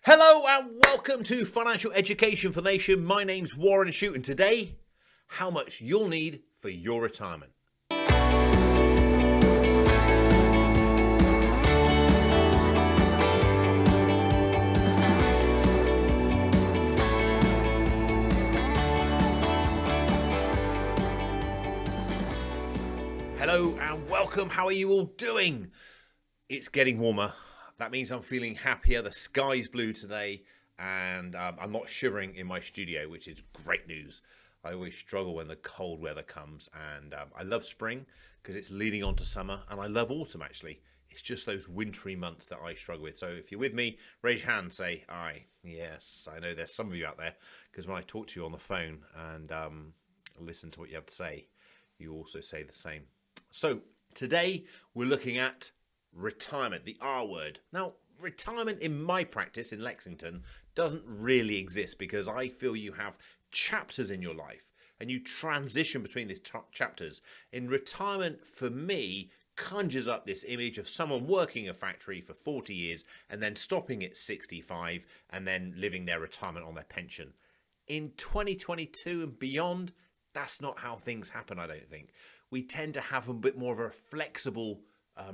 Hello and welcome to Financial Education for the Nation. My name's Warren Shute, and today, how much you'll need for your retirement. Hello and welcome. How are you all doing? It's getting warmer. That means I'm feeling happier. The sky's blue today, and I'm not shivering in my studio, which is great news. I always struggle when the cold weather comes, and I love spring because it's leading on to summer, and I love autumn actually. It's just those wintry months that I struggle with. So if you're with me, raise your hand, say aye. Yes, I know there's some of you out there, because when I talk to you on the phone and listen to what you have to say, you also say the same. So today we're looking at retirement, the R word. Now, retirement in my practice in Lexington doesn't really exist, because I feel you have chapters in your life and you transition between these chapters. In retirement, for me, conjures up this image of someone working a factory for 40 years and then stopping at 65 and then living their retirement on their pension. In 2022 and beyond, that's not how things happen, I don't think. We tend to have a bit more of a flexible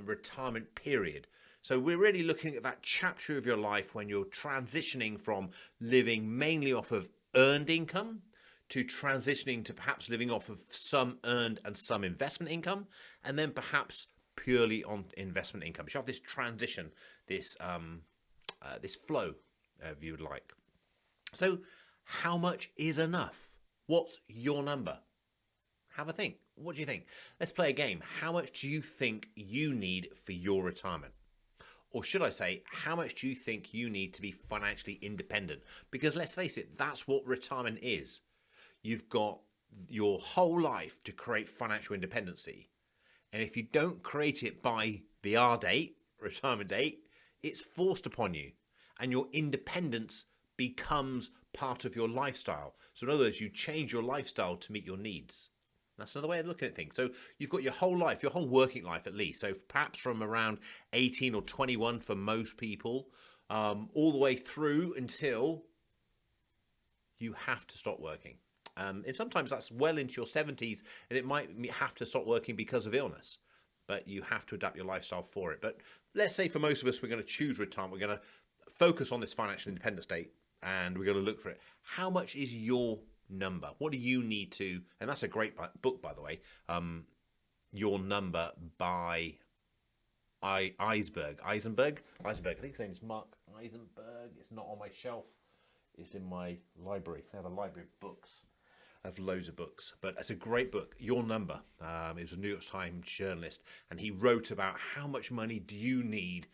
retirement period. So we're really looking at that chapter of your life when you're transitioning from living mainly off of earned income to transitioning to perhaps living off of some earned and some investment income, and then perhaps purely on investment income. You have this transition, this flow, if you would like. So how much is enough? What's your number? Have a think. What do you think? Let's play a game. How much do you think you need for your retirement? Or should I say, how much do you think you need to be financially independent? Because let's face it, that's what retirement is. You've got your whole life to create financial independency. And if you don't create it by the R date, retirement date, it's forced upon you. And your independence becomes part of your lifestyle. So in other words, you change your lifestyle to meet your needs. That's another way of looking at things. So you've got your whole life, your whole working life at least. So perhaps from around 18 or 21 for most people, all the way through until you have to stop working. And sometimes that's well into your 70s, and it might have to stop working because of illness. But you have to adapt your lifestyle for it. But let's say for most of us, we're going to choose retirement. We're going to focus on this financial independence date, and we're going to look for it. How much is your number? What do you need to, and that's a great book, by the way, Your Number by Eisenberg. I think his name is Mark Eisenberg. It's not on my shelf, it's in my library. I have a library of books. I have loads of books, but it's a great book. Your Number. He was a New York Times journalist, and he wrote about how much money do you need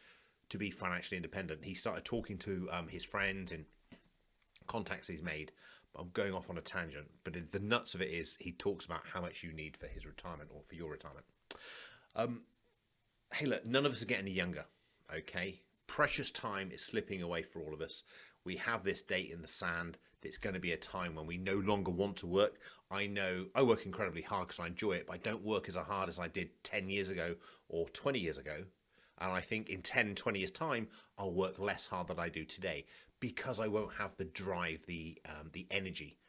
to be financially independent. He started talking to his friends and contacts he's made. I'm going off on a tangent, but the nuts of it is he talks about how much you need for his retirement or for your retirement. Hey, look, none of us are getting any younger, okay? Precious time is slipping away for all of us. We have this date in the sand. It's going to be a time when we no longer want to work. I know I work incredibly hard because I enjoy it, but I don't work as hard as I did 10 years ago or 20 years ago. And I think in 10, 20 years' time, I'll work less hard than I do today, because I won't have the drive, the energy.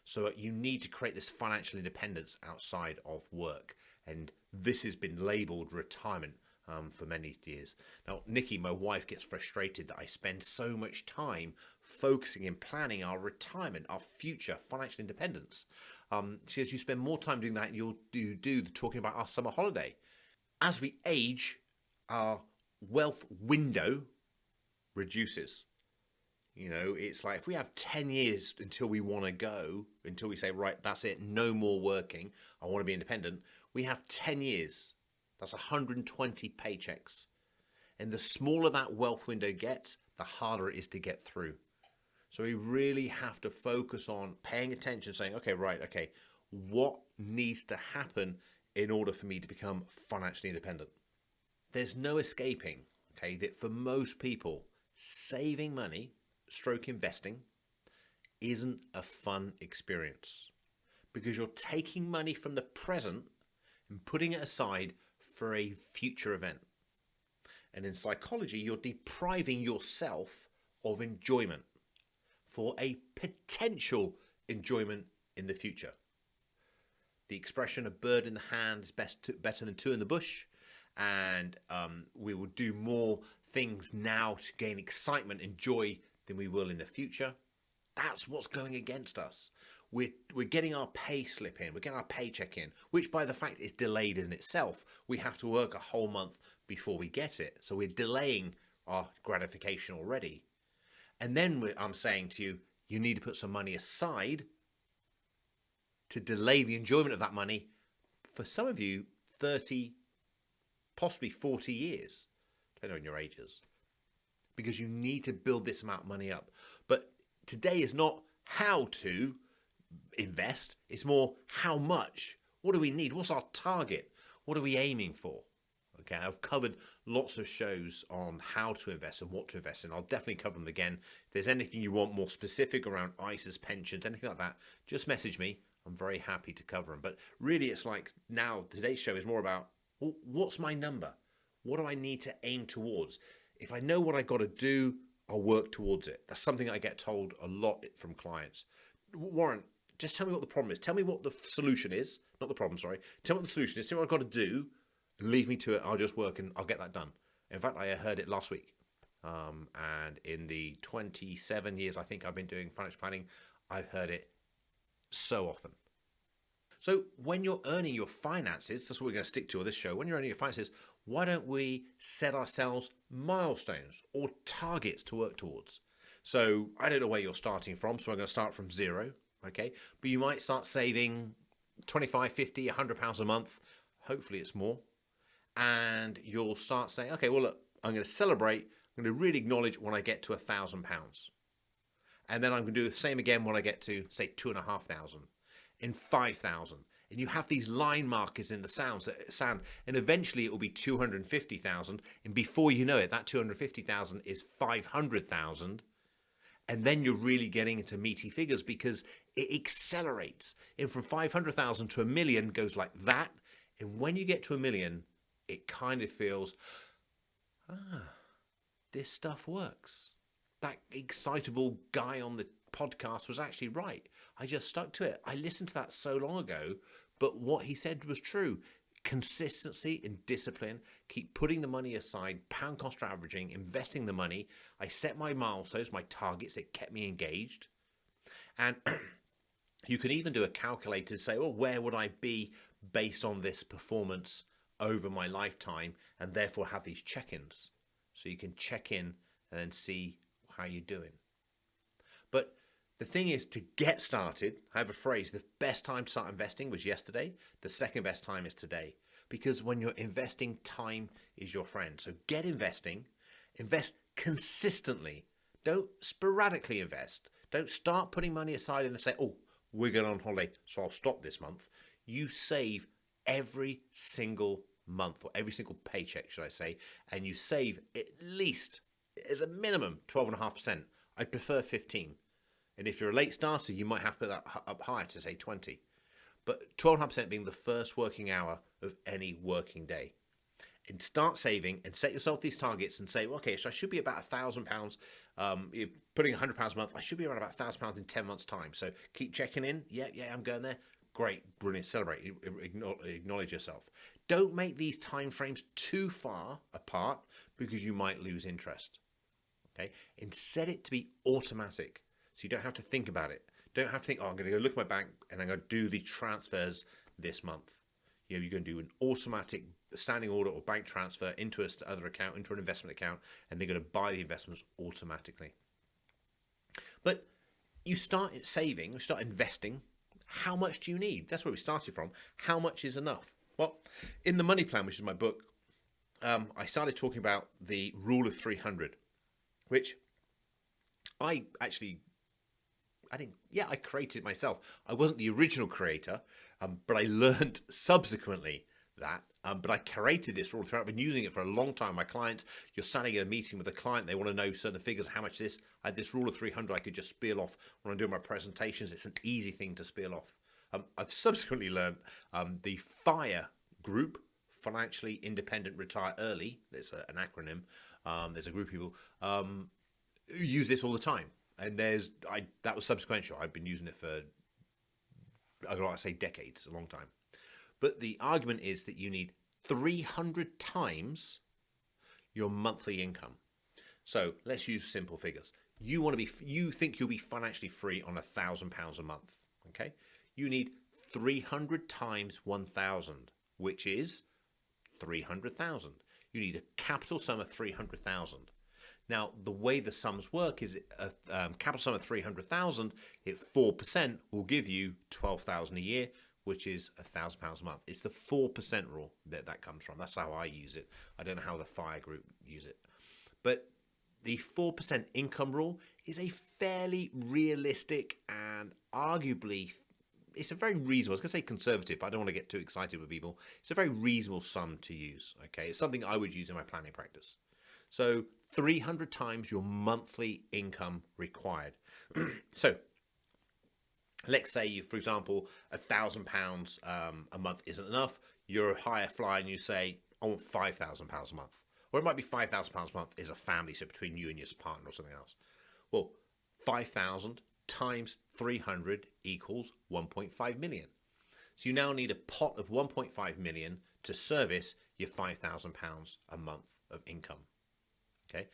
So you need to create this financial independence outside of work. And this has been labelled retirement for many years. Now, Nikki, my wife, gets frustrated that I spend so much time focusing and planning our retirement, our future financial independence. She says, you spend more time doing that, you'll do talking about our summer holiday. As we age, our wealth window reduces. You know, it's like if we have 10 years until we want to go, until we say, right, that's it, no more working, I want to be independent. We have 10 years. That's 120 paychecks. And the smaller that wealth window gets, the harder it is to get through. So we really have to focus on paying attention, saying, okay, what needs to happen in order for me to become financially independent? There's no escaping, okay, that for most people, saving money, stroke investing, isn't a fun experience, because you're taking money from the present and putting it aside for a future event. And in psychology, you're depriving yourself of enjoyment, for a potential enjoyment in the future. The expression, a bird in the hand is better than two in the bush, and we will do more things now to gain excitement and joy than we will in the future. That's what's going against us. We're getting our pay slip in, we're getting our paycheck in, which by the fact is delayed in itself. We have to work a whole month before we get it. So we're delaying our gratification already. And then I'm saying to you, you need to put some money aside to delay the enjoyment of that money for some of you 30, possibly 40 years, depending on your ages, because you need to build this amount of money up. But today is not how to invest, it's more how much. What do we need? What's our target? What are we aiming for? Okay, I've covered lots of shows on how to invest and what to invest in. I'll definitely cover them again. If there's anything you want more specific around ISAs, pensions, anything like that, just message me. I'm very happy to cover them. But really, it's like now today's show is more about, well, what's my number? What do I need to aim towards? If I know what I got to do, I'll work towards it. That's something I get told a lot from clients. Warren, just tell me what the problem is. Tell me what the solution is. Not the problem, sorry. Tell me what the solution is. Tell me what I've got to do. Leave me to it. I'll just work and I'll get that done. In fact, I heard it last week. And in the 27 years I think I've been doing financial planning, I've heard it so often. So when you're earning your finances, that's what we're going to stick to on this show. When you're earning your finances, why don't we set ourselves milestones or targets to work towards? So I don't know where you're starting from, so I'm going to start from zero, okay? But you might start saving 25, 50, 100 pounds a month. Hopefully it's more. And you'll start saying, okay, well, look, I'm going to celebrate. I'm going to really acknowledge when I get to £1,000. And then I'm going to do the same again when I get to, say, 2,500, in 5,000. And you have these line markers in the sand, and eventually it will be 250,000. And before you know it, that 250,000 is 500,000. And then you're really getting into meaty figures because it accelerates. And from 500,000 to 1 million goes like that. And when you get to 1 million, it kind of feels, this stuff works. That excitable guy on the podcast was actually right. I just stuck to it. I listened to that so long ago, but what he said was true. Consistency and discipline, keep putting the money aside, pound cost averaging, investing the money. I set my milestones, my targets, it kept me engaged. And you can even do a calculator to say, well, where would I be based on this performance over my lifetime, and therefore have these check-ins. So you can check in and then see how you're doing. But the thing is, to get started, I have a phrase, the best time to start investing was yesterday. The second best time is today. Because when you're investing, time is your friend. So get investing, invest consistently. Don't sporadically invest. Don't start putting money aside and then say, oh, we're going on holiday, so I'll stop this month. You save every single month, or every single paycheck, should I say, and you save at least, as a minimum, 12.5%. I prefer 15. And if you're a late starter, you might have to put that up higher to say 20. But 12.5% being the first working hour of any working day. And start saving and set yourself these targets and say, well, okay, so I should be about £1,000. You're putting £100 a month. I should be around about £1,000 in 10 months' time. So keep checking in. Yeah, I'm going there. Great, brilliant, celebrate, acknowledge yourself. Don't make these time frames too far apart because you might lose interest. Okay, and set it to be automatic, so you don't have to think about it. Don't have to think, oh, I'm going to go look at my bank and I'm going to do the transfers this month. You're going to do an automatic standing order or bank transfer into other account, into an investment account, and they're going to buy the investments automatically. But you start saving, you start investing. How much do you need? That's where we started from. How much is enough? Well, in the Money Plan, which is my book, I started talking about the rule of 300, which I created myself. I wasn't the original creator, but I learned subsequently that. But I created this rule. I've been using it for a long time. My clients, you're standing in a meeting with a client, they want to know certain figures, how much this. I had this rule of 300 I could just spiel off when I'm doing my presentations. It's an easy thing to spiel off. I've subsequently learned the FIRE group, Financially Independent Retire Early. There's an acronym. There's a group of people use this all the time. And that was subsequential. I've been using it for, I gotta say, decades, a long time. But the argument is that you need 300 times your monthly income. So let's use simple figures. You think you'll be financially free on £1,000 a month. Okay, you need 300 times 1,000, which is 300,000. You need a capital sum of 300,000. Now, the way the sums work is a capital sum of 300,000 at 4% will give you 12,000 a year, which is £1,000 a month. It's the 4% rule that comes from. That's how I use it. I don't know how the FIRE group use it. But the 4% income rule is a fairly realistic and arguably, it's a very reasonable, I was going to say conservative, but I don't want to get too excited with people. It's a very reasonable sum to use, okay? It's something I would use in my planning practice. So 300 times your monthly income required. So let's say you, for example, £1,000 a month isn't enough. You're a higher flyer and you say, I want £5,000 a month. Or it might be £5,000 a month is a family, so between you and your partner or something else. Well, 5,000 times 300 equals 1.5 million. So you now need a pot of 1.5 million to service your £5,000 a month of income. Okay,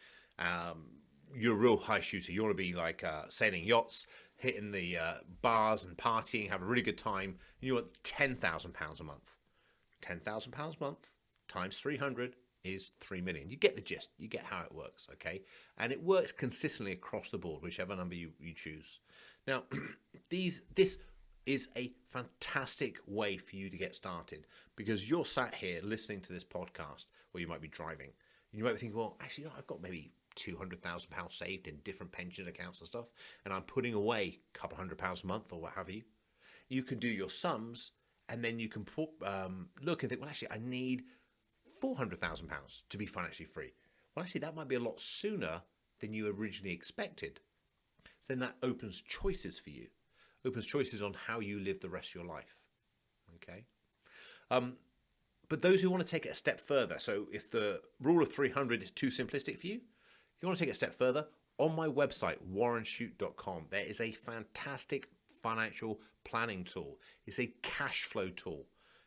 you're a real high shooter. You want to be like sailing yachts, hitting the bars and partying, have a really good time. And you want £10,000 a month. £10,000 a month times 300 is 3 million. You get the gist. You get how it works, okay? And it works consistently across the board, whichever number you choose. Now, this is a fantastic way for you to get started because you're sat here listening to this podcast, or you might be driving. You might be thinking, well, actually, I've got maybe £200,000 saved in different pension accounts and stuff, and I'm putting away a couple £100 a month or what have you. You can do your sums, and then you can look and think, well, actually, I need £400,000 to be financially free. Well, actually, that might be a lot sooner than you originally expected. So then that opens choices for you, opens choices on how you live the rest of your life. Okay. But those who want to take it a step further, so if the rule of 300 is too simplistic for you, if you want to take it a step further, on my website, warrenshute.com, there is a fantastic financial planning tool. It's a cash flow tool.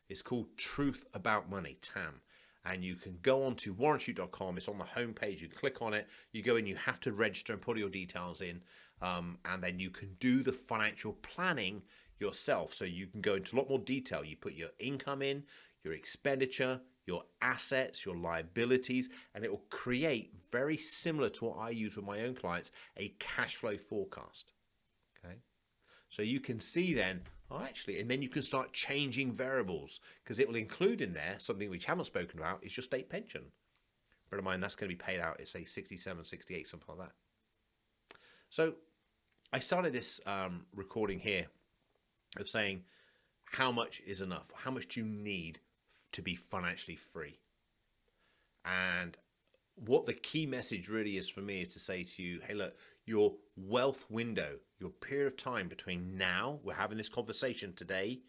It's called Truth About Money, TAM. And you can go on to warrenshute.com. It's on the homepage. You click on it. You go in. You have to register and put all your details in. And then you can do the financial planning yourself. So you can go into a lot more detail. You put your income in, your expenditure, your assets, your liabilities, and it will create, very similar to what I use with my own clients, a cash flow forecast. Okay. So you can see then, oh, actually, and then you can start changing variables because it will include in there something which haven't spoken about is your state pension. Bear in mind, that's going to be paid out at, say, 67, 68, something like that. So I started this recording here of saying how much is enough? How much do you need to be financially free? And what the key message really is for me is to say to you, hey, look, your wealth window, your period of time between now, we're having this conversation today,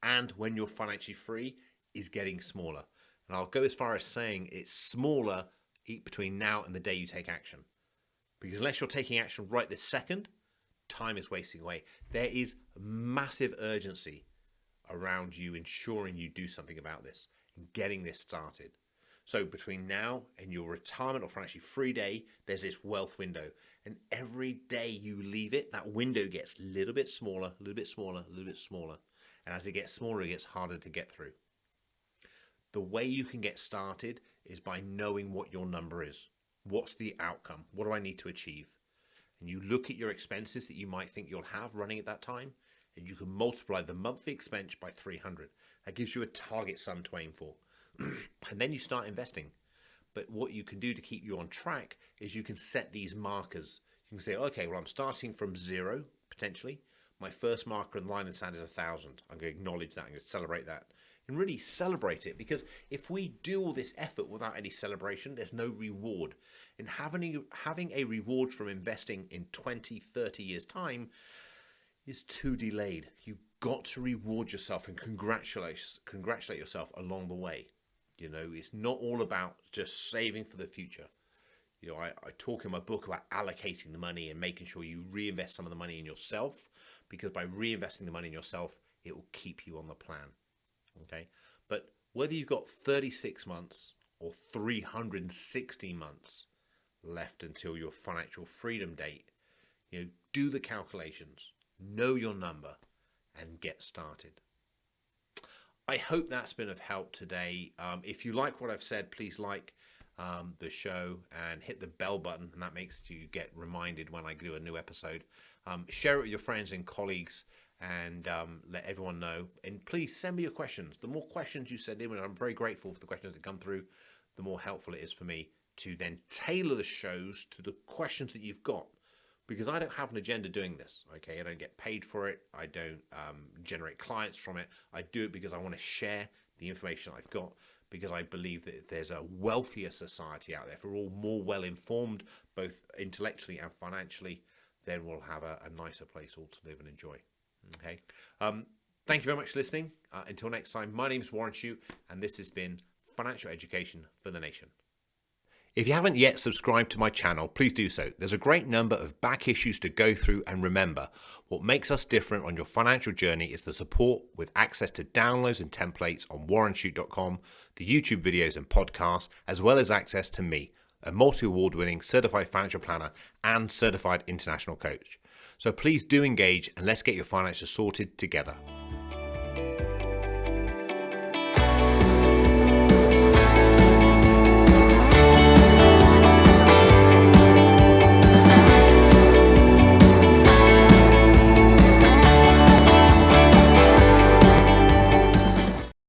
and when you're financially free is getting smaller. And I'll go as far as saying it's smaller between now and the day you take action. Because unless you're taking action right this second, time is wasting away. There is massive urgency around you ensuring you do something about this and getting this started. So between now and your retirement or financially free day, there's this wealth window. And every day you leave it, that window gets a little bit smaller, a little bit smaller, a little bit smaller. And as it gets smaller, it gets harder to get through. The way you can get started is by knowing what your number is. What's the outcome? What do I need to achieve? And you look at your expenses that you might think you'll have running at that time, and you can multiply the monthly expense by 300. That gives you a target sum to aim for. And then you start investing. But what you can do to keep you on track is you can set these markers. You can say, okay, well, I'm starting from 0, potentially. My first marker in the line in the sand is 1,000. I'm going to acknowledge that. I'm going to celebrate that. And really celebrate it, because if we do all this effort without any celebration, there's no reward. And having a reward from investing in 20, 30 years' time is too delayed. You've got to reward yourself and congratulate yourself along the way. You know, it's not all about just saving for the future. You know, I talk in my book about allocating the money and making sure you reinvest some of the money in yourself, because by reinvesting the money in yourself, it will keep you on the plan. Okay. But whether you've got 36 months or 360 months left until your financial freedom date, you know, do the calculations, know your number, and get started. I hope that's been of help today. If you like what I've said, please like the show and hit the bell button, and that makes you get reminded when I do a new episode. Share it with your friends and colleagues, and let everyone know. And please send me your questions. The more questions you send in, and I'm very grateful for the questions that come through, the more helpful it is for me to then tailor the shows to the questions that you've got. Because I don't have an agenda doing this, okay? I don't get paid for it. I don't generate clients from it. I do it because I want to share the information I've got, because I believe that there's a wealthier society out there. If we're all more well-informed, both intellectually and financially, then we'll have a nicer place all to live and enjoy, okay? Thank you very much for listening. Until next time, my name is Warren Shute, and this has been Financial Education for the Nation. If you haven't yet subscribed to my channel, please do so. There's a great number of back issues to go through, and remember, what makes us different on your financial journey is the support with access to downloads and templates on warrenshute.com, the YouTube videos and podcasts, as well as access to me, a multi-award winning certified financial planner and certified international coach. So please do engage, and let's get your finances sorted together.